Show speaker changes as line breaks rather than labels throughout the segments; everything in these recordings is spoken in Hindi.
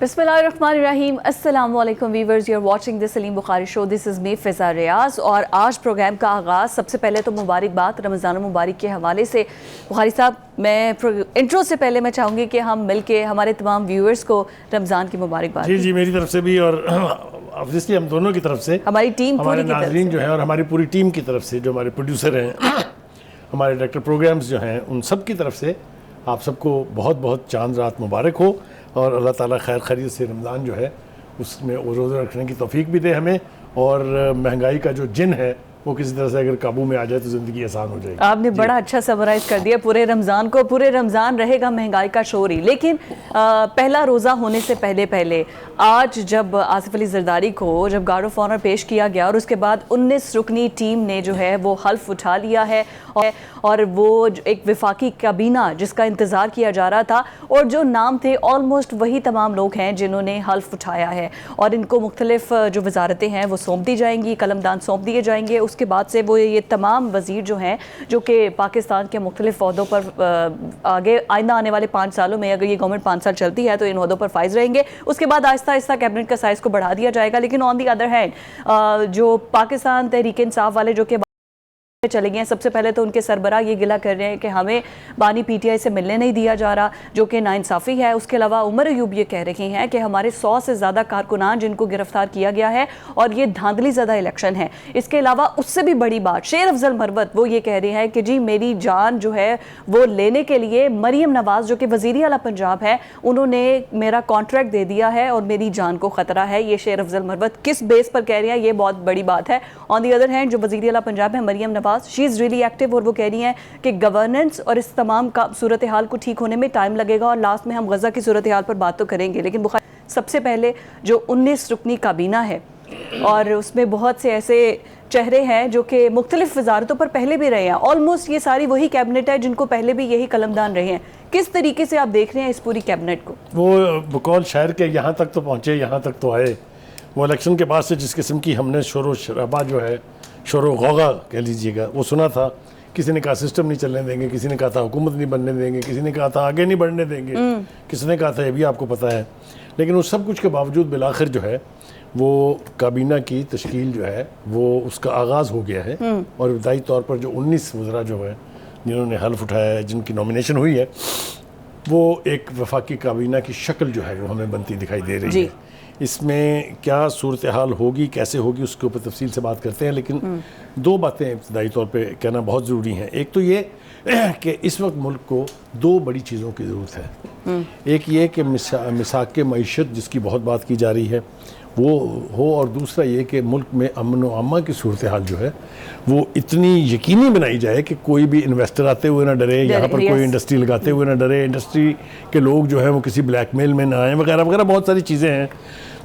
बिस्मिल्लाहिर्रहमानिर्रहीम। अस्सलामु अलैकुम viewers, you are watching the Salim Bukhari show. This is me Fiza Riaz और आज प्रोग्राम का आगाज़ सबसे पहले तो मुबारकबाद रमज़ान मुबारक के हवाले से। बुखारी साहब, मैं इंट्रो से पहले मैं चाहूँगी कि हम मिल के हमारे तमाम व्यूअर्स को रमज़ान की मुबारकबाद।
जी, मेरी तरफ से भी और ऑब्वियसली हम दोनों की तरफ से,
हमारी टीम,
हमारे नाज़रीन जो है और हमारी पूरी टीम की तरफ से, जो हमारे प्रोड्यूसर हैं, हमारे डायरेक्टर प्रोग्राम्स जो हैं, उन सब की तरफ से आप सबको बहुत बहुत चांद रात मुबारक हो और अल्लाह ताला खैर खैरियत से रमज़ान जो है उसमें रोज़े रखने की तौफीक भी दे हमें, और महंगाई का जो जिन है वो किसी तरह से अगर काबू में आ जाए तो ज़िंदगी आसान हो जाएगी।
आपने बड़ा अच्छा समराइज कर दिया पूरे रमज़ान को। पूरे रमज़ान रहेगा महंगाई का शोर ही। लेकिन पहला रोज़ा होने से पहले आज जब आसिफ अली जरदारी को जब गार्ड ऑफ ऑनर पेश किया गया और उसके बाद 19 रुकनी टीम ने जो है वो हल्फ उठा लिया है और वो एक विफाकी काबीना जिसका इंतज़ार किया जा रहा था और जो नाम थे ऑलमोस्ट वही तमाम लोग हैं जिन्होंने हल्फ उठाया है और इनको मुख्तलिफ जो वजारतें हैं वो सौंप दी जाएंगी, कलमदान सौंप दिए जाएंगे। उसके बाद से वो ये तमाम वज़ीर जो हैं जो कि पाकिस्तान के मुख्तलिफ ओहदों पर आगे आइंदा आने वाले 5 सालों में, अगर ये गवर्नमेंट 5 साल चलती है तो इन ओहदों पर फाइज रहेंगे। उसके बाद आहिस्ता आहिस्ता कैबिनेट का साइज़ को बढ़ा दिया जाएगा। लेकिन ऑन दी अदर हैंड जो पाकिस्तान तहरीक इंसाफ वाले जो कि चले गए हैं, सबसे पहले तो उनके सरबराह ये गिला कर रहे हैं कि हमें बानी पीटीआई से मिलने नहीं दिया जा रहा, जो कि नाइंसाफ़ी है। उसके अलावा उमर अयूब ये कह रहे हैं कि हमारे 100 से ज़्यादा कारकुनान जिनको गिरफ्तार किया गया है और ये धांधली ज़्यादा इलेक्शन है। इसके अलावा उससे भी बड़ी बात, शेर अफजल मरवत वो ये कह रहे हैं कि जी मेरी जान जो है वो लेने के लिए मरीम नवाज़ जो कि वज़ीर आला पंजाब है उन्होंने मेरा कॉन्ट्रैक्ट दे दिया है और मेरी जान को ख़तरा है। ये शेर अफजल मरवत किस बेस पर कह रहे हैं, ये बहुत बड़ी बात है। ऑन दी अदर हैंड जो वज़ीर आला पंजाब है मरीम नवाज़, शी इज़ रियली एक्टिव और वो कह रही हैं कि गवर्नेंस और इस तमाम का सूरत हाल को ठीक होने में टाइम लगेगा और लास्ट में हम गज़ा की सूरत हाल पर बात तो करेंगे। लेकिन बुखारी, सबसे पहले जो 19 रुकनी काबीना है और उसमें बहुत से ऐसे चेहरे हैं जो कि मुख्तलिफ वजारतों पर पहले भी रहे हैं। ऑलमोस्ट ये सारी वही कैबिनेट है जिनको पहले भी यही कलमदान रहे हैं। किस तरीके से आप देख रहे हैं इस पूरी कैबिनेट को?
वो बकौल शायर के यहाँ तक तो पहुँचे, यहाँ तक तो आए। वो इलेक्शन के बाद से जिस किस्म की हमने शोर शराबा जो है, शोर गौगा कह लीजिएगा, वो सुना था। किसी ने कहा सिस्टम नहीं चलने देंगे, किसी ने कहा था हुकूमत नहीं बनने देंगे, किसी ने कहा था आगे नहीं बढ़ने देंगे, किसी ने कहा था ये भी आपको पता है। लेकिन उस सब कुछ के बावजूद बिलाखिर जो है वो काबीना की तश्कील जो है वो उसका आगाज़ हो गया है और इब्तदाई तौर पर जो 19 वज़रा जो है जिन्होंने हल्फ उठाया है, जिनकी नॉमिनेशन हुई है, वो एक वफाकी काबीना की शक्ल जो है वो हमें बनती दिखाई दे रही है। इसमें क्या सूरत हाल होगी, कैसे होगी, उसके ऊपर तफसील से बात करते हैं। लेकिन दो बातें इब्तदाई तौर पे कहना बहुत ज़रूरी हैं। एक तो ये कि इस वक्त मुल्क को दो बड़ी चीज़ों की ज़रूरत है। एक ये कि मिसाक के मईशत जिसकी बहुत बात की जा रही है वो हो, और दूसरा ये कि मुल्क में अमन व अमा की सूरत हाल जो है वो इतनी यकीनी बनाई जाए कि कोई भी इन्वेस्टर आते हुए ना डरे, यहाँ पर कोई इंडस्ट्री लगाते हुए ना डरे, इंडस्ट्री के लोग जो हैं वो किसी ब्लैकमेल में ना आए, वगैरह वगैरह बहुत सारी चीज़ें हैं।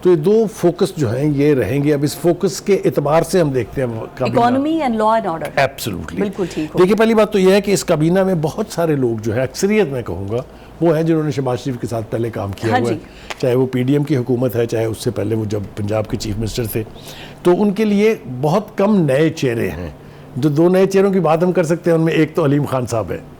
तो ये दो फोकस जो हैं ये रहेंगे। अब इस फोकस के एतबार से हम देखते हैं
economy and law and order.
Absolutely,
बिल्कुल ठीक।
देखिए, पहली बात तो ये है कि इस काबीना में बहुत सारे लोग जो है, अक्सरियत मैं कहूँगा वो है जिन्होंने शहबाज शरीफ के साथ पहले काम किया हुआ है। चाहे वो पीडीएम की हुकूमत है, चाहे उससे पहले वो जब पंजाब के चीफ मिनिस्टर थे। तो उनके लिए बहुत कम नए चेहरे हैं। जो दो नए चेहरों की बात हम कर सकते हैं उनमें एक तो अलीम खान साहब है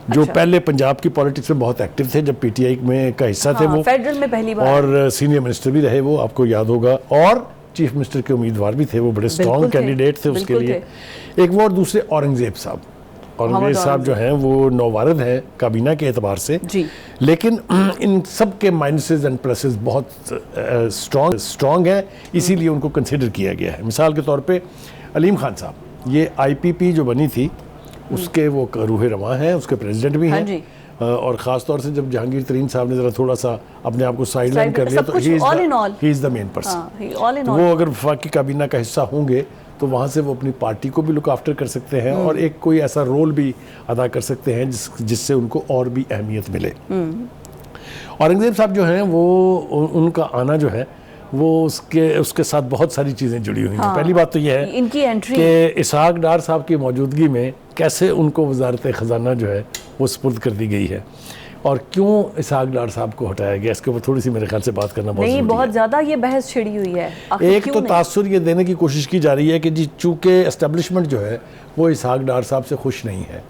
जो पहले पंजाब की पॉलिटिक्स में बहुत एक्टिव थे, जब पीटीआई में का हिस्सा थे वो,
फेडरल में पहली बार,
और सीनियर मिनिस्टर भी रहे वो, आपको याद होगा, और चीफ मिनिस्टर के उम्मीदवार भी थे, वो बड़े स्ट्रॉन्ग कैंडिडेट थे उसके लिए। एक वो, और दूसरे औरंगजेब साहब। औरंगजेब साहब जो हैं वो नौवारद हैं काबीना के एतबार से जी। लेकिन इन सब के माइनसेस एंड प्लसेस बहुत स्ट्रॉन्ग है, इसीलिए उनको कंसिडर किया गया है। मिसाल के तौर पे अलीम खान साहब, ये आईपीपी जो बनी थी उसके वो रूह रवां हैं, उसके प्रेसिडेंट भी हैं। और ख़ास तौर से जब जहांगीर तरीन साहब ने ज़रा थोड़ा सा अपने आप को साइडलाइन कर लिया तो he is the main person. वो अगर वफाकी काबीना का हिस्सा होंगे तो वहाँ से वो अपनी पार्टी को भी लुक आफ्टर कर सकते हैं और एक कोई ऐसा रोल भी अदा कर सकते हैं जिससे उनको और भी अहमियत मिले। औरंगजेब साहब जो हैं वो उनका आना जो है वो उसके साथ बहुत सारी चीज़ें जुड़ी हुई हैं। पहली बात तो ये है
इनकी एंट्री
कि इसहाक डार साहब की मौजूदगी में कैसे उनको वजारत ख़जाना जो है वो सुपुर्द कर दी गई है और क्यों इसहाक डार साहब को हटाया गया, इसके ऊपर थोड़ी सी मेरे ख्याल से बात करना बहुत
बहुत ज़्यादा ये बहस छिड़ी हुई है।
एक तो तासुर ये देने की कोशिश की जा रही है कि जी चूँकि एस्टेब्लिशमेंट जो है वो इसहाक डार साहब से खुश नहीं है,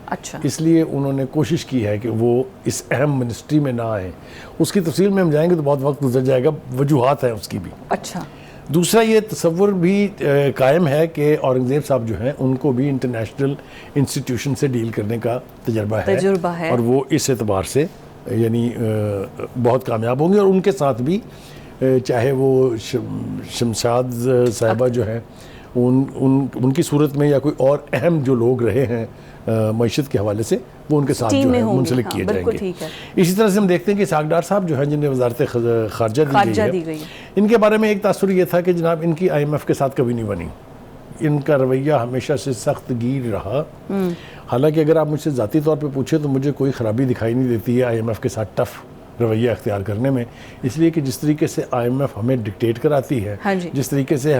अच्छा।
इसलिए उन्होंने कोशिश की है कि वो इस अहम मिनिस्ट्री में ना आए। उसकी तफसील में हम जाएंगे तो बहुत वक्त गुजर जाएगा, वजूहात है उसकी भी।
अच्छा।
दूसरा ये तसव्वुर भी कायम है कि औरंगज़ेब साहब जो हैं उनको भी इंटरनेशनल इंस्टीट्यूशन से डील करने का तजर्बा है और वो इस एतबार से यानी बहुत कामयाब होंगे। और उनके साथ भी चाहे वो शमशाद साहिबा जो हैं उनकी सूरत में या कोई और अहम जो लोग रहे हैं मईशत के हवाले से, वो उनके साथ जो है मुंसलिक किए जाएंगे। इसी तरह से हम देखते हैं कि इसहाक डार साहब जो हैं जिन्हें वजारत खारजा दी गई है, इनके बारे में एक तासुर ये था कि जनाब इनकी IMF के साथ कभी नहीं बनी। इनका रवैया हमेशा से सख्त गिर रहा। हालांकि अगर आप मुझसे ज़ाती तौर पे पूछे तो मुझे कोई ख़राबी दिखाई नहीं देती है IMF के साथ टफ रवैया अख्तियार करने में, इसलिए कि जिस तरीके से IMF हमें डिक्टेट कराती है, जिस तरीके से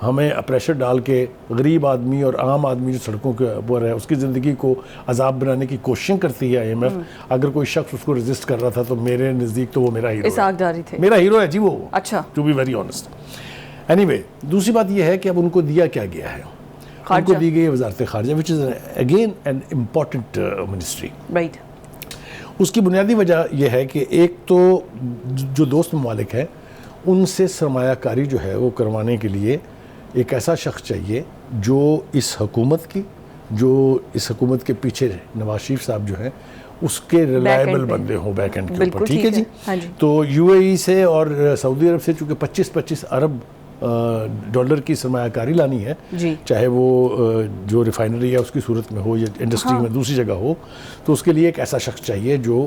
हमें प्रेशर डाल के गरीब आदमी और आम आदमी जो सड़कों के ऊपर है उसकी ज़िंदगी को अजाब बनाने की कोशिश करती है IMF, अगर कोई शख्स उसको रेजिस्ट कर रहा था तो मेरे नज़दीक तो वो मेरा हीरो है। मेरा हीरो है जी वो। अच्छा, to be very honest. Anyway, दूसरी बात यह है कि अब उनको दिया क्या गया है, उनको दी गई है वजारत खारजा, which is again an important ministry.
Right.
उसकी बुनियादी वजह यह है कि एक तो जो दोस्त ममालिक है उनसे सरमायाकारी जो है वो करवाने के लिए एक ऐसा शख्स चाहिए जो इस हुकूमत के पीछे नवाज शरीफ साहब जो हैं उसके रिलायबल बंदे हों बैक एंड के ऊपर। ठीक है जी। तो UAE से और सऊदी अरब से चूँकि 25-25 अरब डॉलर की सरमायाकारी लानी है, चाहे वो जो रिफाइनरी है उसकी सूरत में हो या इंडस्ट्री में दूसरी जगह हो, तो उसके लिए एक ऐसा शख्स चाहिए जो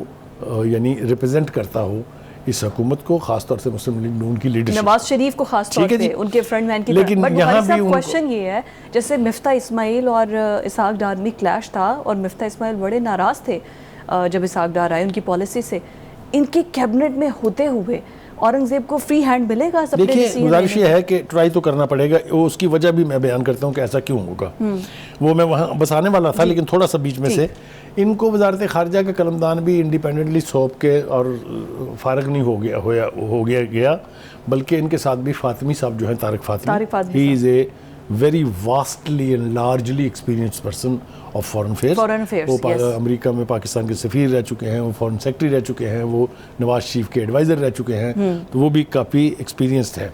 यानी रिप्रेजेंट करता हो इस हुकूमत को, खासतौर से मुस्लिम लीग नून की लीडरशिप,
नवाज शरीफ को खास तौर पे उनके फ्रंटमैन की।
लेकिन यहाँ भी
क्वेश्चन ये है, जैसे मिफ्ता इस्माइल और इसहाक डार में क्लैश था और मिफ्ता इस्माइल बड़े नाराज थे जब इसहाक डार आए उनकी पॉलिसी से, इनके कैबिनेट में होते हुए औरंगजेब को फ्री हैंड मिलेगा?
देखिए, गुजारिश ये है कि ट्राई तो करना पड़ेगा। उसकी वजह भी मैं बयान करता हूँ कि ऐसा क्यों होगा, वो मैं वहाँ बस आने वाला था, लेकिन थोड़ा सा बीच में से इनको वजारत खारजा का कलमदान भी इंडिपेंडेंटली सौंप के और फारग नहीं हो गया, बल्कि इनके साथ भी फातिमी साहब जो हैं, Tariq Fatemi, he is a very vastly and largely experience person of foreign affairs. वो अमेरिका में पाकिस्तान के सफ़ीर रह चुके हैं, वो फॉरेन सेक्रेटरी रह चुके हैं, वो नवाज शरीफ के एडवाइज़र रह चुके हैं, तो वो भी काफ़ी एक्सपीरियंस्ड है।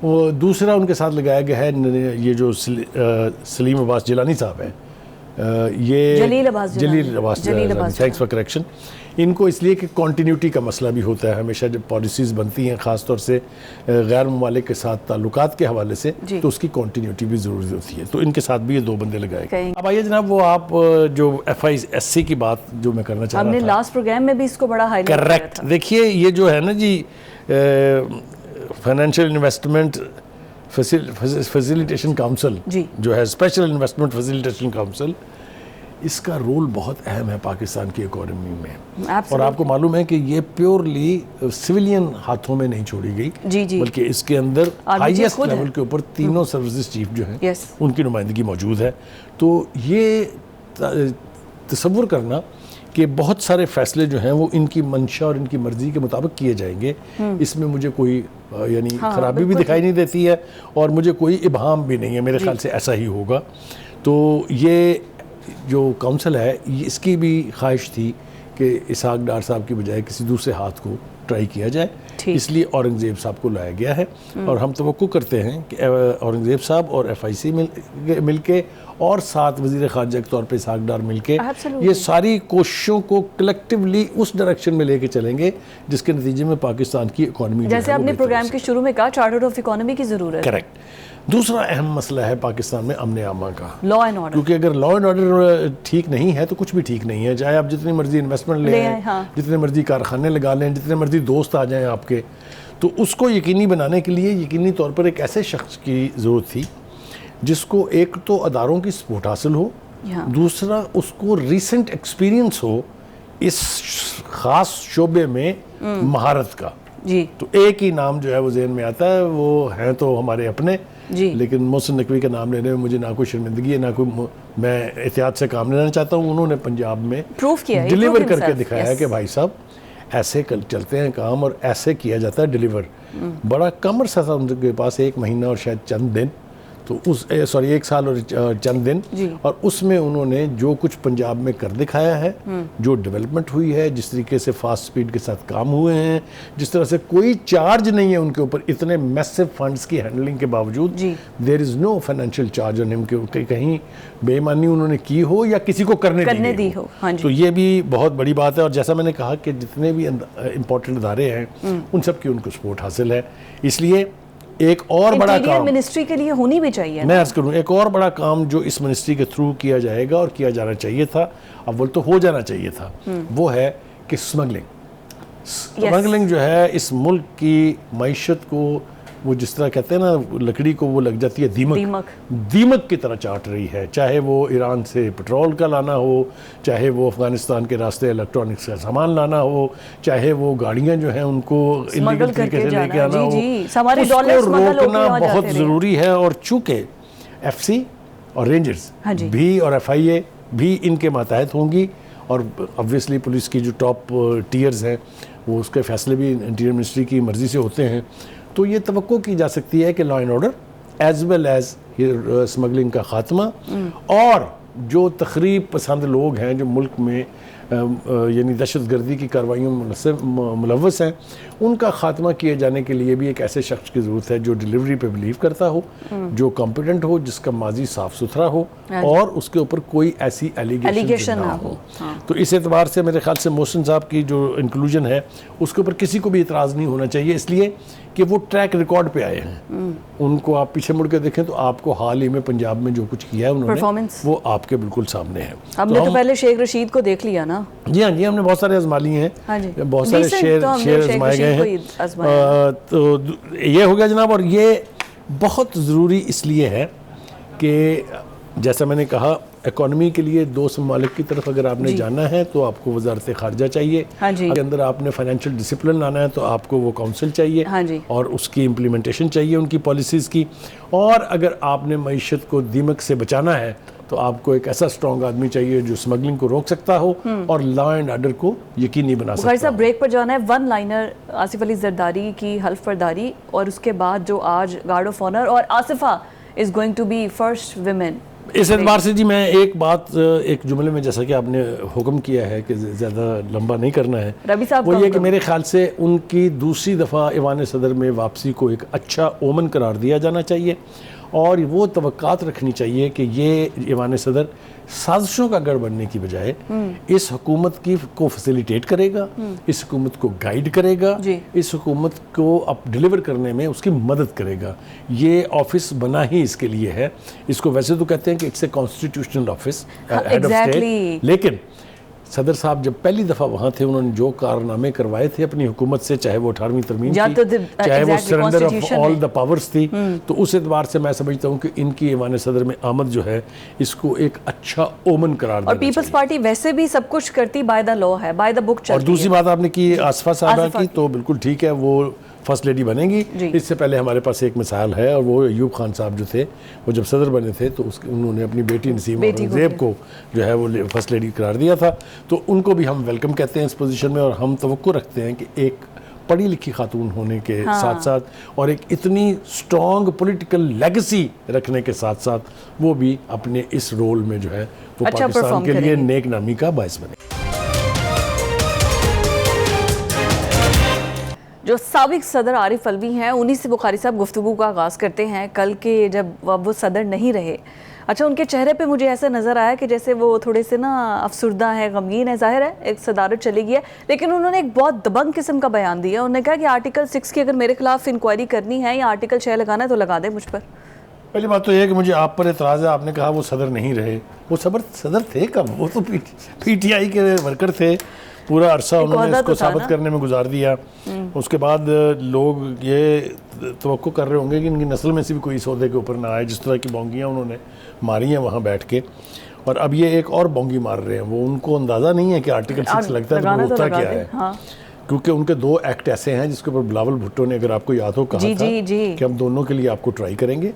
वो दूसरा उनके साथ लगाया गया है ये जो सलीम अब्बास जिलानी साहब हैं, ये जलील अब्बास, थैंक्स फॉर करेक्शन। इनको इसलिए कि कॉन्टीन्यूटी का मसला भी होता है हमेशा जब पॉलिसीज़ बनती हैं, ख़ास तौर से गैर ममालिक के साथ ताल्लुकात के हवाले से, तो उसकी कॉन्टीन्यूटी भी ज़रूरी होती है। तो इनके साथ भी ये दो बंदे लगाए गए। अब आइए जनाब, वो आप जो FISC की बात जो मैं करना चाह रहा था,
हमने लास्ट प्रोग्राम में भी इसको बड़ा हाईलाइट किया था।
करेक्ट। देखिए, ये जो है ना जी फाइनेंशियल इन्वेस्टमेंट फैसिलिटेशन काउंसिल जो है, स्पेशल इन्वेस्टमेंट फैसिलिटेशन काउंसिल, इसका रोल बहुत अहम है पाकिस्तान की इकोनॉमी में। और आपको मालूम है कि ये प्योरली सिविलियन हाथों में नहीं छोड़ी गई, बल्कि इसके अंदर हाईएस्ट लेवल के ऊपर तीनों सर्विसेज चीफ जो हैं उनकी नुमाइंदगी मौजूद है। तो ये तसव्वुर करना कि बहुत सारे फैसले जो हैं वो इनकी मंशा और इनकी मर्जी के मुताबिक किए जाएंगे, इसमें मुझे कोई यानी खराबी भी दिखाई नहीं देती है और मुझे कोई इबहाम भी नहीं है। मेरे ख्याल से ऐसा ही होगा। तो ये जो काउंसिल है, इसकी भी ख्वाहिश थी कि इसहाक डार साहब की बजाय किसी दूसरे हाथ को ट्राई किया जाए, इसलिए औरंगज़ेब साहब को लाया गया है। और हम तवक्को करते हैं कि औरंगज़ेब साहब और FIC मिलके और 7 वज़ीर ख़ारजा के तौर पे इसहाक डार मिलके ये सारी कोशिशों को कलेक्टिवली उस डायरेक्शन में लेके चलेंगे जिसके नतीजे में पाकिस्तान की इकॉनमी,
जैसे आपने प्रोग्राम के शुरू में कहा, चार्टर ऑफ इकोनॉमी की ज़रूरत है।
करेक्ट। दूसरा अहम मसला है पाकिस्तान में अमन आमा का,
लॉ एंड ऑर्डर।
क्योंकि अगर लॉ एंड ऑर्डर ठीक नहीं है तो कुछ भी ठीक नहीं है, चाहे आप जितनी मर्जी इन्वेस्टमेंट ले आएं, जितने मर्जी कारखाने लगा लें, जितने मर्जी दोस्त आ जाएं आपके, तो उसको यकीनी बनाने के लिए यकीनी तौर पर एक ऐसे शख्स की ज़रूरत थी जिसको एक तो अदारों की सपोर्ट हासिल हो, दूसरा उसको रीसेंट एक्सपीरियंस हो इस ख़ास शोबे में महारत का। तो एक ही नाम जो है वो ज़हन में आता है, वो हैं तो हमारे अपने, लेकिन मोहसिन नकवी का नाम लेने में मुझे ना कोई शर्मिंदगी है, ना कोई, मैं एहतियात से काम लेना चाहता हूँ। उन्होंने पंजाब में
प्रूफ किया,
डिलीवर करके दिखाया है कि भाई साहब ऐसे चलते हैं काम और ऐसे किया जाता है डिलीवर। बड़ा कम अरसा था उनके पास, 1 महीना और शायद चंद दिन, तो तो उस सॉरी 1 साल और चंद दिन, और उसमें उन्होंने जो कुछ पंजाब में कर दिखाया है, जो डेवलपमेंट हुई है, जिस तरीके से फास्ट स्पीड के साथ काम हुए हैं, जिस तरह से कोई चार्ज नहीं है उनके ऊपर, इतने मैसिव फंड्स की हैंडलिंग के बावजूद there is no financial charge on him, कि कहीं बेईमानी उन्होंने की हो या किसी को करने दी हो। हाँ जी। तो ये भी बहुत बड़ी बात है। और जैसा मैंने कहा कि जितने भी इंपॉर्टेंट इदारे हैं उन सब की उनको सपोर्ट हासिल है। इसलिए एक और बड़ा काम
मिनिस्ट्री के लिए होनी भी चाहिए।
मैं अर्ज करूं, एक और बड़ा काम जो इस मिनिस्ट्री के थ्रू किया जाएगा और किया जाना चाहिए था, अब वो तो हो जाना चाहिए था, वो है कि स्मगलिंग जो है इस मुल्क की मईशत को, वो जिस तरह कहते हैं ना लकड़ी को वो लग जाती है दीमक की तरह चाट रही है। चाहे वो ईरान से पेट्रोल का लाना हो, चाहे वो अफगानिस्तान के रास्ते इलेक्ट्रॉनिक्स का सामान लाना हो, चाहे वो गाड़ियां जो हैं उनको इलीगल तरीके से लेके आना हो, उसको रोकना बहुत ज़रूरी है। और चूँकि FC और रेंजर्स भी और FIA भी इनके मातहत होंगी, और ऑब्वियसली पुलिस की जो टॉप टीयर्स हैं वो उसके फैसले भी इंटीरियर मिनिस्ट्री की मर्ज़ी से होते हैं। तो ये तवक्को की जा सकती है कि law and order as well as smuggling का ख़ात्मा, और जो तखरीब पसंद लोग हैं जो मुल्क में यानी दहशतगर्दी की कार्रवाइयों में मुलव्वस हैं, उनका ख़ात्मा किए जाने के लिए भी एक ऐसे शख्स की ज़रूरत है जो डिलीवरी पे बिलीव करता हो, जो कॉम्पिटेंट हो, जिसका माजी साफ़ सुथरा हो और उसके ऊपर कोई ऐसी एलिगेशन ना हो। तो इस एतबार से मेरे ख्याल से मोहसिन साहब की जो इंक्लूजन है उसके ऊपर किसी को भी इतराज़ नहीं होना चाहिए, इसलिए कि वो ट्रैक रिकॉर्ड पे आए हैं। उनको आप पीछे मुड़ के देखें तो आपको हाल ही में पंजाब में जो कुछ किया है उन्होंने, वो आपके बिल्कुल सामने है।
हमने तो पहले शेख रशीद को देख लिया ना।
जी हाँ जी, हमने बहुत सारे आजमा लिए हैं। हाँ जी। बहुत सारे शेर आजमाए गए हैं। तो ये हो गया जनाब। और ये बहुत ज़रूरी इसलिए है कि जैसा मैंने कहा, इकोनॉमी के लिए 2 ममालिक की तरफ अगर आपने जाना है तो आपको वजारत खारजा चाहिए। हाँ जी। अंदर आपने फाइनेंशियल डिसिप्लिन लाना है तो आपको वो काउंसिल चाहिए। हाँ जी। और उसकी इम्प्लीमेंटेशन चाहिए उनकी पॉलिसीज़ की। और अगर आपने मईशत को दीमक से बचाना है तो आपको एक ऐसा स्ट्रॉन्ग आदमी चाहिए जो स्मगलिंग को रोक सकता हो और लॉ एंड ऑर्डर को यकीनी बना सकता हो।
साहब ब्रेक पर जाना है। वन लाइनर आसिफ अली जरदारी की हल्फ बर्दारी, और उसके बाद जो आज गार्ड ऑफ ऑनर, और Asifa is going to be first women.
इस एतबार से जी मैं एक बात एक जुमले में, जैसा कि आपने हुक्म किया है कि ज़्यादा लंबा नहीं करना है,
रबी साहब,
वो ये कि मेरे ख्याल से उनकी दूसरी दफ़ा ईवान सदर में वापसी को एक अच्छा ओमन करार दिया जाना चाहिए, और वो तवक्कात रखनी चाहिए कि ये ईवान सदर साजिशों का गढ़ बनने की बजाय इस हुकूमत की को फैसिलिटेट करेगा, इस हुकूमत को गाइड करेगा, इस हुकूमत को अब डिलीवर करने में उसकी मदद करेगा। ये ऑफिस बना ही इसके लिए है। इसको वैसे तो कहते हैं कि it's a constitutional office, head of state, लेकिन सदर साहब जब पहली दफ़ा वहाँ थे, उन्होंने जो कारनामे करवाए थे अपनी हुकूमत से, चाहे वो 18वीं तरमीम थी, चाहे वो surrender of all the powers थी, तो उस एतबार से मैं समझता हूँ कि इनकी ईवान सदर में आमद जो है इसको एक अच्छा ओमन करार देना।
और पीपल्स पार्टी वैसे भी सब कुछ करती बाय द लॉ है, बाय द बुक चलती है।
और दूसरी बात आपने की आसफा साहबा की, तो बिल्कुल ठीक है, वो फर्स्ट लेडी बनेंगी। इससे पहले हमारे पास एक मिसाल है, और वो अयूब खान साहब जो थे, वो जब सदर बने थे तो उन्होंने अपनी बेटी नसीम औरंगज़ेब को जो है वो फर्स्ट लेडी करार दिया था। तो उनको भी हम वेलकम कहते हैं इस पोजीशन में, और हम तवक्को रखते हैं कि एक पढ़ी लिखी खातून होने के साथ साथ और एक इतनी स्ट्रॉन्ग पॉलिटिकल लेगेसी रखने के साथ साथ वो भी अपने इस रोल में जो है वो पाकिस्तान के लिए नेक नामी का बायस बने।
जो साबिक सदर आरिफ अलवी हैं, उन्हीं से बुखारी साहब गुफ्तगू का आगाज़ करते हैं। कल के जब वो सदर नहीं रहे, अच्छा, उनके चेहरे पे मुझे ऐसा नज़र आया कि जैसे वो थोड़े से ना अफसुर्दा है, गमगीन है। जाहिर है एक सदारत चली गई है, लेकिन उन्होंने एक बहुत दबंग किस्म का बयान दिया। उन्होंने कहा कि आर्टिकल 6 की अगर मेरे खिलाफ इंक्वायरी करनी है या आर्टिकल 6 लगाना है तो लगा दे मुझ पर।
पहली बात तो ये है कि मुझे आप पर एतराज़ है, आपने कहा वो सदर नहीं रहे। वो सदर थे कब? वो तो PTI के वर्कर थे। पूरा अरसा उन्होंने इसको साबित करने में गुजार दिया। उसके बाद लोग ये तवक्को कर रहे होंगे कि इनकी नस्ल में से भी कोई इस ओहदे के ऊपर ना आए। जिस तरह की बोंगियाँ उन्होंने मारी हैं वहाँ बैठ के, और अब ये एक और बोंगी मार रहे हैं। वो उनको अंदाज़ा नहीं है कि आर्टिकल 6 लगता है तो होता क्या है। हाँ। क्योंकि उनके 2 एक्ट ऐसे हैं जिसके ऊपर बिलावल भुट्टो ने, अगर आपको याद हो, कहा था कि हम दोनों के लिए आपको ट्राई करेंगे,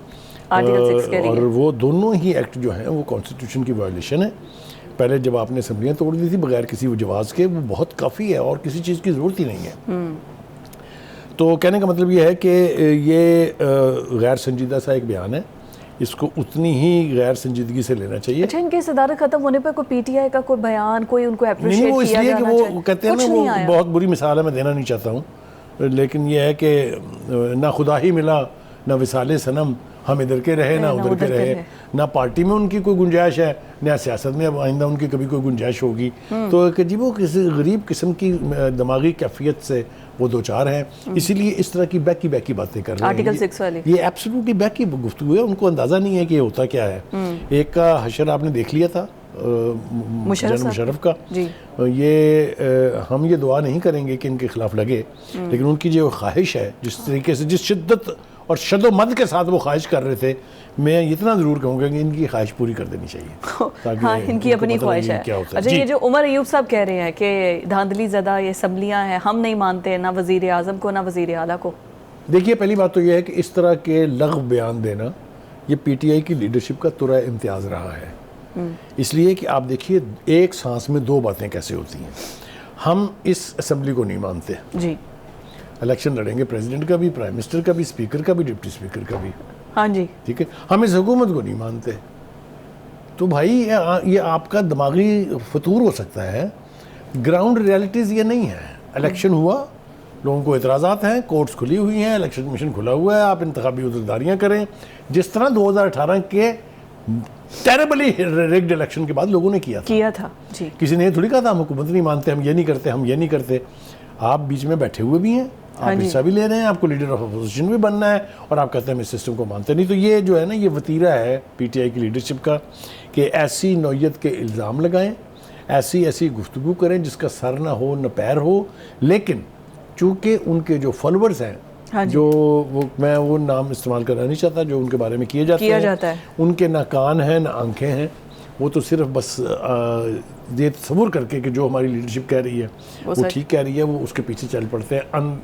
और वो दोनों ही एक्ट जो हैं वो कॉन्स्टिट्यूशन की वायलेशन है। पहले जब आपने असम्बलियाँ तोड़ दी थी बगैर किसी जवाज़ के, वो बहुत काफ़ी है और किसी चीज़ की ज़रूरत ही नहीं है। तो कहने का मतलब ये है कि ये गैर संजीदा सा एक बयान है। इसको उतनी ही गैर संजीदगी से लेना चाहिए।
अच्छा, इनकी सदारत खत्म होने पर कोई पीटीआई का कोई बयान, कोई उनको
नहीं,
अप्रिशिएट
वो
किया
इसलिए कि
जाना
वो
चाहिए?
कहते हैं
कुछ
ना,
नहीं
वो
आया।
बहुत बुरी मिसाल है, मैं देना नहीं चाहता हूँ, लेकिन ये है कि ना खुदा ही मिला ना विसाले सनम, हम इधर के रहे ना उधर के रहे, ना पार्टी में उनकी कोई गुंजाइश है ना सियासत में अब आइंदा उनकी कभी कोई गुंजाइश होगी। तो कि जी वो किसी गरीब किस्म की दिमागी कैफियत से वो दो चार हैं, इसीलिए इस तरह की बैकी बातें कर रहे हैं।
आर्टिकल 6 वाली
ये एब्सोल्युटली बैकी गुफ्तगू है, उनको अंदाज़ा नहीं है कि ये होता क्या है। एक का हशर आपने देख लिया था मुशर्रफ का
जी।
ये हम ये दुआ नहीं करेंगे कि इनके खिलाफ लगे, लेकिन उनकी जो ख्वाहिश है, जिस तरीके से जिस शिद्दत और शदोमद के साथ वो ख्वाहिश कर रहे थे, मैं इतना ज़रूर कहूँगा कि इनकी ख्वाहिश पूरी कर देनी चाहिए।
हाँ, इनकी अपनी ख्वाहिश है। अच्छा, ये जो उमर अयूब साहब कह रहे हैं कि धांधली ज़दा ये असम्बलियाँ हैं, हम नहीं मानते ना वज़ीर आज़म को ना वज़ीर आला को।
देखिए, पहली बात तो ये है कि इस तरह के लग़्व बयान देना ये पीटीआई की लीडरशिप का तुरा इम्तियाज़ रहा है। इसलिए कि आप देखिए एक सांस में दो बातें कैसे होती हैं। हम इस असम्बली को नहीं मानते
जी,
इलेक्शन लड़ेंगे प्रेसिडेंट का भी, प्राइम मिनिस्टर का भी, स्पीकर का भी, डिप्टी स्पीकर का भी,
हाँ जी,
ठीक है। हम इस हुकूमत को नहीं मानते, तो भाई ये आपका दिमागी फतूर हो सकता है, ग्राउंड रियलिटीज़ ये नहीं है। इलेक्शन हुआ, लोगों को एतराज़ात हैं, कोर्ट्स खुली हुई हैं, इलेक्शन कमीशन खुला हुआ है, आप इंतखाबी उम्मीदवारियाँ करें जिस तरह 2018 के टेरेबली रिग्ड इलेक्शन के बाद लोगों ने किया था
जी।
किसी ने थोड़ी कहा था हम हुकूमत नहीं मानते, हम ये नहीं करते, हम ये नहीं करते। आप बीच में बैठे हुए भी हैं, आप हिस्सा भी ले रहे हैं, आपको लीडर ऑफ अपोजिशन भी बनना है, और आप कहते हैं हम इस सिस्टम को मानते नहीं। तो ये जो है ना, ये वतीरा है पीटीआई की लीडरशिप का कि ऐसी नौयत के इल्ज़ाम लगाएं, ऐसी गुफ्तगू करें जिसका सर ना हो न पैर हो, लेकिन चूँकि उनके जो फॉलोअर्स हैं, जो मैं वो नाम इस्तेमाल करना नहीं चाहता जो उनके बारे में किया जाता है, उनके ना कान हैं ना आंखें हैं, वो तो सिर्फ बस ये तस्वुर करके कि जो हमारी लीडरशिप कह रही है वो ठीक कह रही है, वो उसके पीछे चल पड़ते हैं।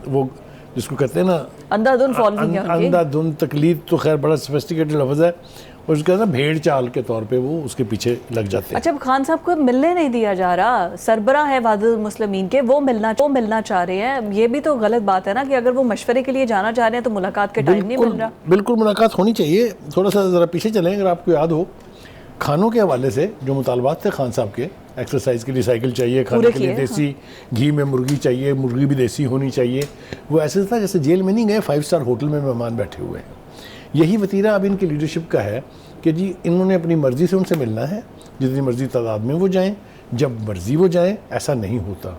वो जिसको कहते हैं ना अंधाधुन फॉलोइंग, अंधाधुन तकलीद तो खैर बड़ा सोफिस्टिकेटेड लफ्ज़ है, और उसका ना भेड़ चाल के तौर पे वो उसके पीछे लग जाते हैं।
अच्छा, खान साहब को मिलने नहीं दिया जा रहा, सरबरा है वादुल मुस्लिमीन के, वो मिलना चाह रहे हैं, ये भी तो गलत बात है ना कि अगर वो मशवरे के लिए जाना चाह रहे हैं तो मुलाकात के टाइम नहीं मिल रहा।
बिल्कुल मुलाकात होनी चाहिए। थोड़ा सा ज़रा पीछे चलें, अगर आपको याद हो खानों के हवाले से जो मुतालबात थे खान साहब के, एक्सरसाइज के लिए साइकिल चाहिए, खाने के लिए देसी घी में मुर्गी चाहिए, मुर्गी भी देसी होनी चाहिए, वो ऐसे था जैसे जेल में नहीं गए, 5 स्टार होटल में मेहमान बैठे हुए हैं। यही वतीरा अब इनकी लीडरशिप का है कि जी इन्होंने अपनी मर्ज़ी से उनसे मिलना है, जितनी मर्ज़ी तादाद में वो जाएं, जब मर्ज़ी वो जाएं। ऐसा नहीं होता।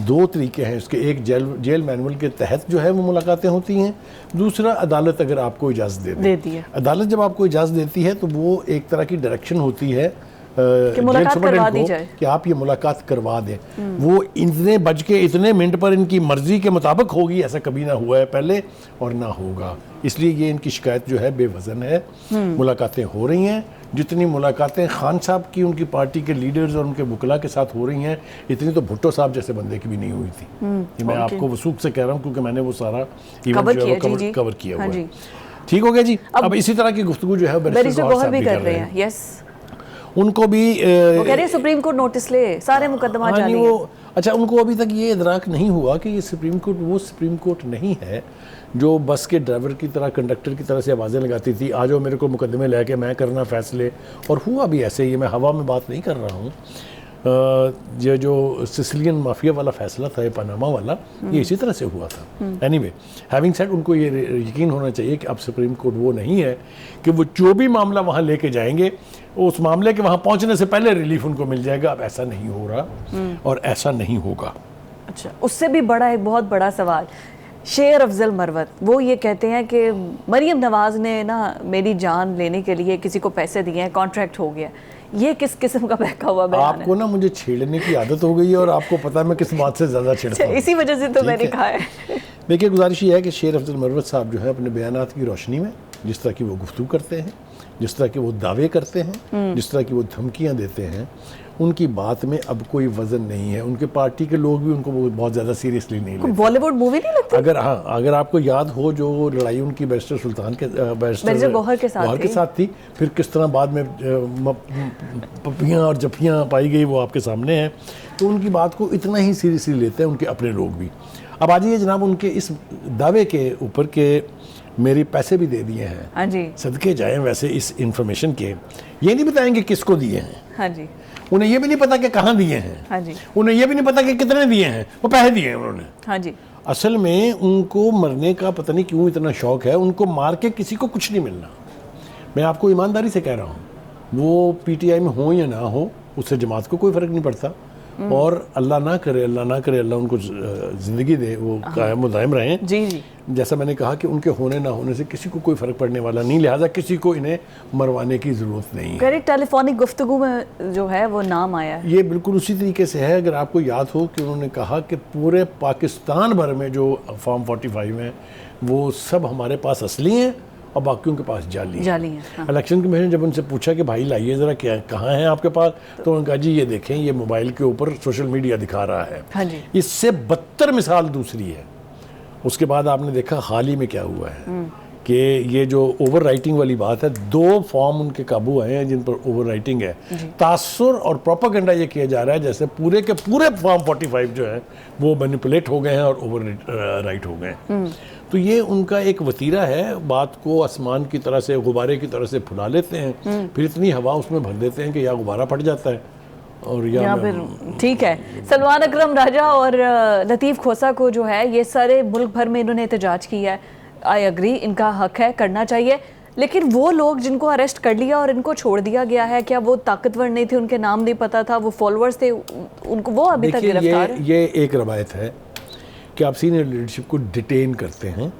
2 तरीके हैं इसके, एक जेल मैनुअल के तहत जो है वो मुलाकातें होती हैं, दूसरा अदालत अगर आपको इजाज़त दे दी। अदालत जब आपको इजाज़त देती है तो वो एक तरह की डायरेक्शन होती है
कि मुलाकात करवा दी जाए,
कि आप ये मुलाकात करवा दें। वो इतने बज के इतने मिनट पर इनकी मर्जी के मुताबिक होगी, ऐसा कभी ना हुआ है पहले और ना होगा। इसलिए ये इनकी शिकायत जो है बेवजन है। मुलाकातें हो रही हैं, जितनी मुलाकातें खान साहब की उनकी पार्टी के लीडर्स और उनके वकला के साथ हो रही हैं, इतनी तो भुट्टो साहब जैसे बंदे की भी नहीं हुई थी। ये मैं आपको वसूख से कह रहा हूँ क्योंकि मैंने वो सारा इवेंट जो है कवर किया हुआ है। ठीक हो गया जी। अब इसी तरह की गुफ्तगू जो है
बैरिस्टर गौहर भी कर रहे हैं। यस,
उनको भी
वो कह रहे हैं सुप्रीम कोर्ट नोटिस ले, सारे मुकदमा जारी हैं।
अच्छा, उनको अभी तक ये इदराक नहीं हुआ कि ये सुप्रीम कोर्ट वो सुप्रीम कोर्ट नहीं है जो बस के ड्राइवर की तरह, कंडक्टर की तरह से आवाज़ें लगाती थी, आ जाओ मेरे को मुकदमे लेके मैं करना फैसले। और हुआ भी ऐसे ही, मैं हवा में बात नहीं कर रहा हूँ। ये जो सिसिलियन माफिया वाला फैसला था, ये पनामा वाला, ये इसी तरह से हुआ था। एनीवे, हैविंग सेड, उनको ये यकीन होना चाहिए कि अब सुप्रीम कोर्ट वो नहीं है कि वो जो भी मामला वहाँ लेके जाएंगे उस मामले के वहाँ पहुँचने से पहले रिलीफ उनको मिल जाएगा। अब ऐसा नहीं हो रहा और ऐसा नहीं होगा।
अच्छा, उससे भी बड़ा एक बहुत बड़ा सवाल, शेर अफजल मरवत वो ये कहते हैं कि मरीम नवाज ने ना मेरी जान लेने के लिए किसी को पैसे दिए हैं, कॉन्ट्रैक्ट हो गया। ये किस किस्म का बहका हुआ बयान है?
आपको ना मुझे छेड़ने की आदत हो गई है और आपको पता है मैं किस बात से ज़्यादा छेड़ता हूं।
इसी वजह से तो मैंने कहा है।
देखिए, गुजारिश ये है कि शेर अफजल मरवत साहब जो है अपने बयानात की रोशनी में, जिस तरह की वो गुफ्तगू करते हैं, जिस तरह के वो दावे करते हैं, जिस तरह की वो धमकियाँ देते हैं, उनकी बात में अब कोई वजन नहीं है। उनके पार्टी के लोग भी उनको बहुत ज़्यादा सीरियसली नहीं लेते।
बॉलीवुड मूवी नहीं लगती?
अगर आपको याद हो जो लड़ाई उनकी बैरिस्टर सुल्तान के बैरिस्टर
गौहर के साथ
थी, फिर किस तरह बाद में पपियाँ और जफियाँ पाई गई, वो आपके सामने है। तो उनकी बात को इतना ही सीरियसली लेते हैं उनके अपने लोग भी। अब आ जाइए जनाब उनके इस दावे के ऊपर के मेरे पैसे भी दे दिए हैं,
हाँ जी,
सदके जाएं वैसे इस इंफॉर्मेशन के, ये नहीं बताएंगे किसको दिए हैं,
हाँ जी,
उन्हें ये भी नहीं पता कि कहाँ दिए हैं,
हाँ जी,
उन्हें ये भी नहीं पता कि कितने दिए हैं, वो पैसे दिए हैं उन्होंने।
हाँ जी,
असल में उनको मरने का पता नहीं क्यों इतना शौक है, उनको मार के किसी को कुछ नहीं मिलना। मैं आपको ईमानदारी से कह रहा हूँ, वो पीटीआई में हो या ना हो उससे जमात को कोई फ़र्क नहीं पड़ता, और अल्लाह ना करे अल्लाह उनको ज़िंदगी दे, वो कायम व दायम रहें।
जी जी,
जैसा मैंने कहा कि उनके होने ना होने से किसी को कोई फ़र्क पड़ने वाला नहीं, लिहाजा किसी को इन्हें मरवाने की ज़रूरत नहीं है।
करेक्ट, टेलीफोनिक गुफ्तगू में जो है वो नाम आया है।
ये बिल्कुल उसी तरीके से है। अगर आपको याद हो कि उन्होंने कहा कि पूरे पाकिस्तान भर में जो फॉर्म 45 हैं वो सब हमारे पास असली हैं और बाकियों के पास जाली
हैं। हाँ।
इलेक्शन कमीशन जब उनसे पूछा कि भाई लाइए ज़रा क्या कहाँ हैं आपके पास, तो उन्होंने कहा जी ये देखें, ये मोबाइल के ऊपर सोशल मीडिया दिखा रहा है।
हाँ जी,
इससे बदतर मिसाल दूसरी है। उसके बाद आपने देखा हाल ही में क्या हुआ है कि ये जो ओवर राइटिंग वाली बात है, 2 फॉर्म उनके काबू आए हैं जिन पर ओवर राइटिंग है। तासुर और प्रोपागेंडा ये किया जा रहा है जैसे पूरे के पूरे फॉर्म 45 जो है वो मैनिपुलेट हो गए हैं और ओवर राइट हो गए हैं। तो ये उनका एक वतीरा है, बात को आसमान की तरह से, गुब्बारे की तरह से फुला लेते हैं, फिर इतनी हवा उसमें भर देते हैं कि या गुब्बारा फट जाता है और या
फिर ठीक है। सलमान अकरम राजा और लतीफ़ खोसा को जो है ये सारे मुल्क भर में इन्होंने एहतजाज किया है। आई एग्री, इनका हक है, करना चाहिए, लेकिन वो लोग जिनको अरेस्ट कर लिया और इनको छोड़ दिया गया है, क्या वो ताकतवर नहीं थे, उनके नाम नहीं पता था, वो फॉलोअर्स थे, उनको वो अभी तक गिरफ्तार है?
ये एक रवायत है कि आप सीनियर लीडरशिप को डिटेन करते हैं,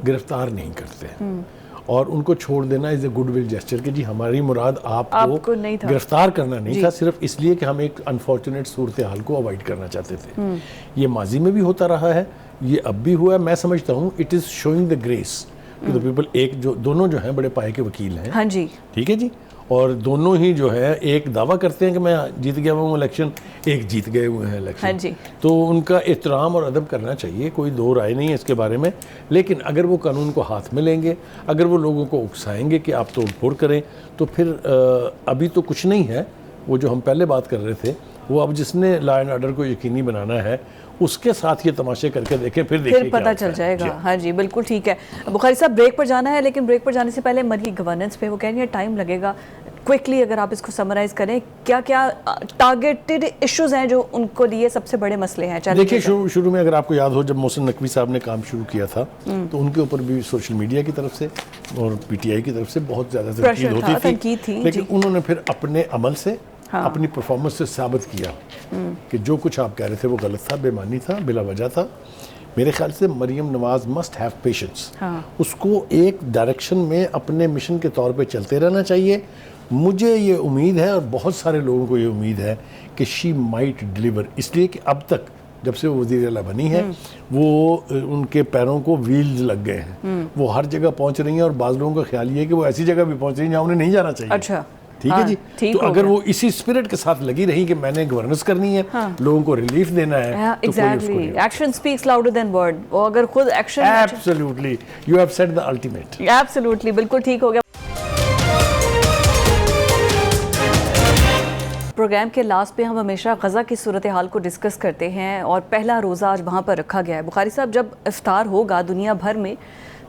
गिरफ्तार नहीं करते हैं, और उनको छोड़ देना इज़ ए गुडविल जेस्चर कि जी हमारी मुराद आपको
नहीं था,
गिरफ्तार करना नहीं था, सिर्फ इसलिए कि हम एक अनफॉर्चुनेट सूरत हाल को अवॉइड करना चाहते थे। ये माजी में भी होता रहा है, ये अब भी हुआ है। मैं समझता हूँ it is showing the grace to the people. एक जो दोनों जो हैं बड़े पाए के वकील हैं,
हाँ जी,
ठीक है जी, और दोनों ही जो है एक दावा करते हैं कि मैं जीत गया हूँ इलेक्शन, एक जीत गए हुए हैं इलेक्शन।
हाँ जी,
तो उनका एहतराम और अदब करना चाहिए, कोई दो राय नहीं है इसके बारे में। लेकिन अगर वो कानून को हाथ में लेंगे, अगर वो लोगों को उकसाएंगे कि आप तोड़ फोड़ करें, तो फिर अभी तो कुछ नहीं है। वो जो हम पहले बात कर रहे थे, वो अब जिसने लॉ एंड ऑर्डर को यकीनी बनाना है उसके साथ ये तमाशे करके देखें, फिर देखिए
पता चल जाएगा। हाँ जी, बिल्कुल ठीक है। बुखारी साहब, ब्रेक पर जाना है, लेकिन ब्रेक पर जाने से पहले मर की गवर्नेंस पे वो कह रही है टाइम लगेगा। क्विकली अगर आप इसको समराइज करें, क्या क्या टारगेटेड इश्यूज हैं जो उनको लिए सबसे बड़े मसले हैं?
देखिए, शुरू में अगर आपको याद हो, जब मोहसिन नकवी साहब ने काम शुरू किया था तो उनके ऊपर भी सोशल मीडिया की तरफ से और पीटीआई की तरफ से बहुत ज़्यादा तनकीद होती थी, लेकिन उन्होंने फिर अपने अमल से, अपनी परफॉर्मेंस से साबित किया कि जो कुछ आप कह रहे थे वो गलत था, बेमानी था, बिला वजह था। मेरे ख्याल से Maryam Nawaz must have patience. उसको एक डायरेक्शन में अपने मिशन के तौर पे चलते रहना चाहिए। मुझे ये उम्मीद है और बहुत सारे लोगों को ये उम्मीद है कि शी माइट डिलीवर, इसलिए कि अब तक जब से वो वज़ीर आला बनी है वो उनके पैरों को व्हील्स लग गए हैं, वो हर जगह पहुंच रही हैं, और बाज़ लोगों का ख्याल ये है कि वो ऐसी जगह भी पहुंच रही हैं जहाँ उन्हें नहीं जाना चाहिए।
अच्छा,
ठीक है जी। तो अगर वो इसी स्पिरिट के साथ लगी रही कि मैंने गवर्नेंस करनी है, लोगों को रिलीफ देना है,
exactly, action speaks louder than word. और अगर खुद action,
absolutely, you have said the ultimate.
Absolutely, बिल्कुल ठीक हो गया। प्रोग्राम के लास्ट पे हम हमेशा गज़ा की सूरत हाल को डिस्कस करते हैं, और पहला रोज़ा आज वहाँ पर रखा गया है। बुखारी साहब, जब इफ्तार होगा दुनिया भर में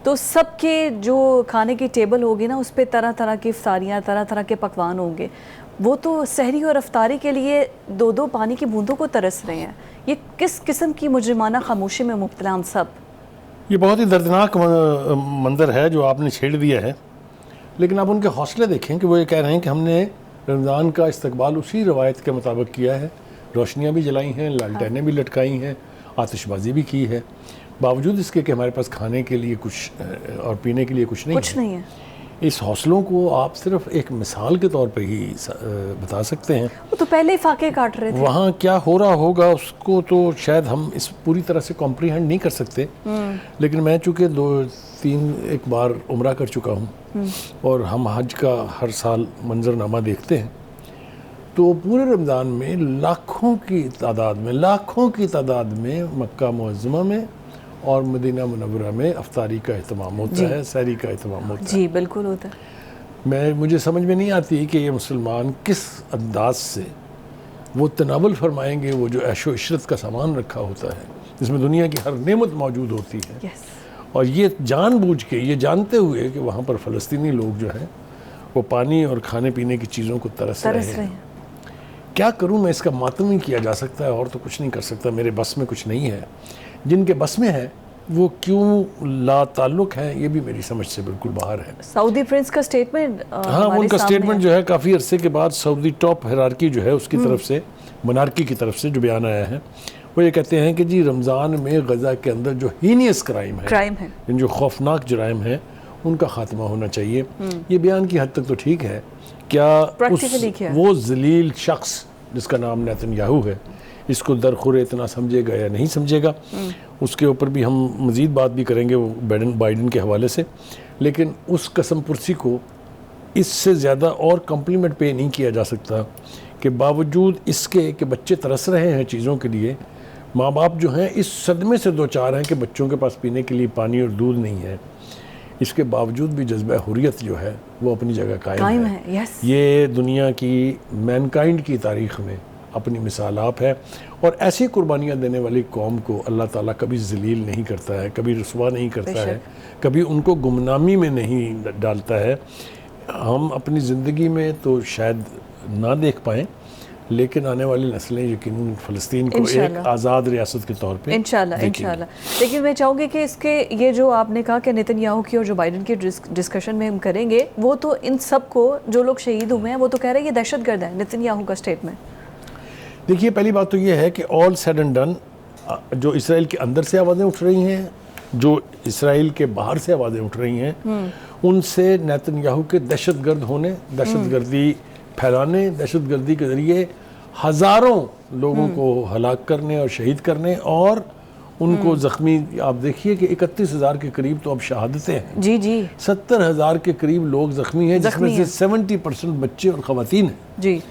तो सबके जो खाने की टेबल होगी ना, उस पर तरह तरह की इफ्तारियाँ, तरह तरह के पकवान होंगे। वो तो सहरी और इफ्तारी के लिए दो दो पानी की बूंदों को तरस रहे हैं। ये किस किस्म की मुजरिमाना खामोशी में मुब्तला हम सब?
ये बहुत ही दर्दनाक मंजर है जो आपने छेड़ दिया है, लेकिन आप उनके हौसले देखें कि वो ये कह रहे हैं कि हमने रमज़ान का इस्तकबाल उसी रवायत के मुताबिक किया है, रोशनियाँ भी जलाई हैं, लालटेनें भी लटकाई हैं, आतिशबाजी भी की है, बावजूद इसके कि हमारे पास खाने के लिए कुछ और पीने के लिए कुछ नहीं है। इस हौसलों को आप सिर्फ एक मिसाल के तौर पे ही बता सकते हैं। वो
तो पहले ही फाके काट रहे थे।
वहाँ क्या हो रहा होगा उसको तो शायद हम इस पूरी तरह से कॉम्प्रीहेंड नहीं कर सकते, लेकिन मैं चूँकि 2-3 बार उम्रा कर चुका हूँ और हम हज का हर साल मंजरनामा देखते हैं, तो पूरे रमज़ान में लाखों की तादाद में मक्का मुअज़्ज़मा में और मदीना मुनव्वरा में अफ्तारी का एहतमाम होता है, सहरी का एहतमाम होता है।
जी बिल्कुल होता है।
मुझे समझ में नहीं आती कि ये मुसलमान किस अंदाज से वो तनावुल फरमाएंगे वो जो ऐशो इशरत का सामान रखा होता है, जिसमें दुनिया की हर नेमत मौजूद होती है, और ये जानबूझ के, ये जानते हुए कि वहाँ पर फ़लस्तीनी लोग जो हैं वो पानी और खाने पीने की चीज़ों को तरस रहे हैं। क्या करूं मैं, इसका मातम ही किया जा सकता है और तो कुछ नहीं कर सकता, मेरे बस में कुछ नहीं है। जिनके बस में है वो क्यों ला ताल्लुक है, ये भी मेरी समझ से बिल्कुल बाहर है।
सऊदी प्रिंस का स्टेटमेंट,
हाँ, उनका स्टेटमेंट जो है काफ़ी अरसे के बाद सऊदी टॉप हायरार्की जो है उसकी तरफ से, मोनार्की की तरफ से जो बयान आया है, वो ये कहते हैं कि जी रमज़ान में गज़ा के अंदर जो हीनियस क्राइम है, इन जो खौफनाक जुराइम है, उनका खात्मा होना चाहिए। ये बयान की हद तक तो ठीक है। क्या वो जलील शख्स जिसका नाम नेतन्याहू है इसको दरखुर इतना समझेगा या नहीं समझेगा, उसके ऊपर भी हम मज़ीद बात भी करेंगे वो बाइडन के हवाले से। लेकिन उस कसम पुरसी को इससे ज़्यादा और कम्प्लीमेंट पे नहीं किया जा सकता कि बावजूद इसके कि बच्चे तरस रहे हैं चीज़ों के लिए, माँ बाप जो हैं इस सदमे से दो चार हैं कि बच्चों के पास पीने के लिए पानी और दूध नहीं है, इसके बावजूद भी जज्बा हुर्रियत जो है वो अपनी जगह कायम है।
यस।
ये दुनिया की मैनकाइंड की तारीख़ में अपनी मिसाल आप है। और ऐसी कुर्बानियाँ देने वाली कौम को अल्लाह ताला कभी जलील नहीं करता है, कभी रुसवा नहीं करता है, कभी उनको गुमनामी में नहीं डालता है। हम अपनी ज़िंदगी में तो शायद ना देख पाएँ, लेकिन आने वाली नस्लें यकीनन फ़लस्तीन को एक आज़ाद रियासत के तौर पे
इंशाल्लाह। लेकिन मैं चाहूँगी कि इसके ये जो आपने कहा कि नेतन्याहू की और जो बाइडन की डिस्कशन में हम करेंगे, वो तो इन सब को जो लोग शहीद हुए हैं वो तो कह रहे हैं ये दहशतगर्द है, नेतन्याहू का स्टेटमेंट।
देखिए, पहली बात तो ये है कि ऑल सेड एंड डन, जो इसराइल के अंदर से आवाज़ें उठ रही हैं, जो इसराइल के बाहर से आवाज़ें उठ रही हैं, उनसे नेतन्याहू के दहशतगर्द होने, दहशतगर्दी फैलाने, दहशतगर्दी के ज़रिए हज़ारों लोगों को हलाक करने और शहीद करने और उनको ज़ख्मी, आप देखिए कि 31,000 के करीब तो अब शहादतें हैं।
जी जी।
70,000 के करीब लोग ज़ख्मी हैं, जिसमें से 70% बच्चे और ख़वातीन हैं।
जी।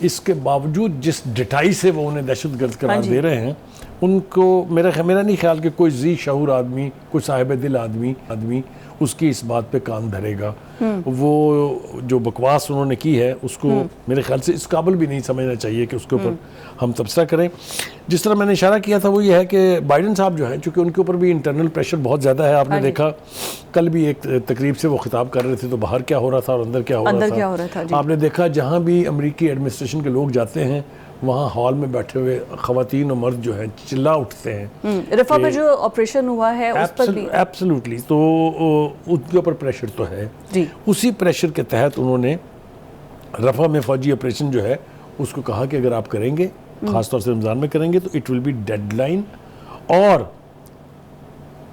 इसके बावजूद जिस डिटाई से वो उन्हें दहशतगर्द करार दे रहे हैं, उनको मेरा नहीं ख्याल कि कोई जी शऊर आदमी, कोई साहिब दिल आदमी उसकी इस बात पे कान धरेगा। वो जो बकवास उन्होंने की है उसको मेरे ख्याल से इस काबिल भी नहीं समझना चाहिए कि उसके ऊपर हम तबसरा करें। जिस तरह मैंने इशारा किया था वो ये है कि बाइडन साहब जो हैं, चूँकि उनके ऊपर भी इंटरनल प्रेशर बहुत ज़्यादा है। आपने देखा कल भी एक तकरीब से वो खिताब कर रहे थे तो बाहर क्या हो रहा था और अंदर क्या हो रहा था। आपने देखा जहाँ भी अमेरिकी एडमिनिस्ट्रेशन के लोग जाते हैं वहाँ हॉल में बैठे हुए ख़वातीन और मर्द जो हैं चिल्ला उठते हैं।
रफ़ा में जो ऑपरेशन हुआ है उस पर भी
एब्सोल्युटली, तो उनके ऊपर प्रेशर तो है जी। उसी प्रेशर के तहत उन्होंने रफ़ा में फ़ौजी ऑपरेशन जो है उसको कहा कि अगर आप करेंगे, ख़ासतौर से रमज़ान में करेंगे, तो इट विल बी डेडलाइन और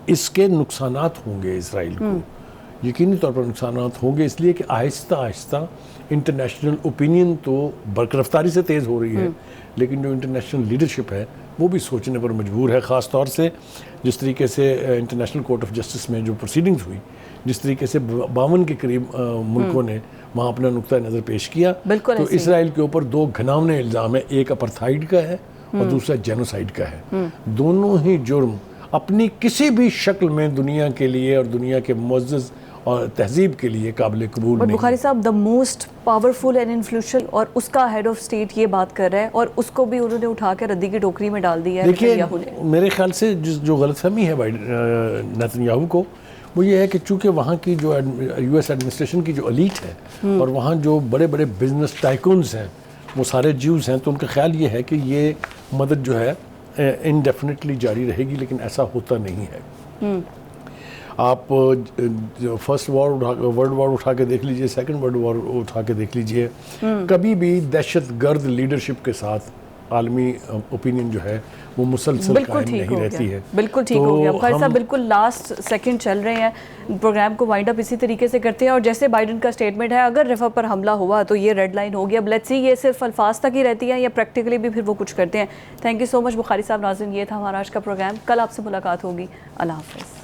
इसके नुकसानात होंगे इसराइल को, यकीनी तौर पर नुकसानात होंगे, इसलिए कि आहिस्ता आहिस्ता इंटरनेशनल ओपिनियन तो बरकरफ्तारी से तेज़ हो रही है, लेकिन जो इंटरनेशनल लीडरशिप है वो भी सोचने पर मजबूर है। ख़ास तौर से जिस तरीके से इंटरनेशनल कोर्ट ऑफ जस्टिस में जो प्रोसीडिंग्स हुई, जिस तरीके से 52 के करीब मुल्कों ने वहाँ अपना नुक्ता नज़र पेश किया, तो इसराइल के ऊपर दो घिनौने इल्ज़ाम है, एक अपार्थाइड का है और दूसरा जेनोसाइड का है। दोनों ही जुर्म अपनी किसी भी शक्ल में दुनिया के लिए और दुनिया के मुअज़्ज़ज़ और तहजीब के लिए काबिल कबूल नहीं।
बुखारी साहब the most powerful and influential, और उसका हेड ऑफ स्टेट ये बात कर रहा है और उसको भी उन्होंने उठा के रद्दी की टोकरी में डाल दिया है।
देखिए, मेरे ख्याल से जो गलतफहमी है नेतन्याहू को, वो ये है कि चूँकि वहाँ की जो US एडमिनिस्ट्रेशन की जो एलीट है और वहाँ जो बड़े बड़े बिजनेस टाइकून्स हैं वो सारे ज्यूज़ हैं, तो उनका ख्याल ये है कि ये मदद जो है इनडेफिनेटली जारी रहेगी, लेकिन ऐसा होता नहीं है। आप जो फर्स्ट वर्ल्ड वॉर उठा के देख लीजिए, सेकंड वर्ल्ड वॉर उठा के देख लीजिए, कभी भी दहशतगर्द लीडरशिप के साथ आलमी ओपिनियन जो है वो मुसलसल कायम नहीं रहती है।
बिल्कुल ठीक हो गया बुखारी साहब, बिल्कुल लास्ट सेकंड चल रहे हैं, प्रोग्राम को वाइंड अप इसी तरीके से करते हैं। और जैसे बाइडन का स्टेटमेंट है, अगर रफ़ा पर हमला हुआ तो ये रेड लाइन होगी। अब लेट्स सी ये सिर्फ अल्फाज तक ही रहती है या प्रैक्टिकली भी फिर वो कुछ करते हैं। Thank you so much Bukhari साहब। नाज़रीन, ये था हमारा आज का प्रोग्राम, कल आपसे मुलाकात होगी। अल्लाह हाफ़िज़।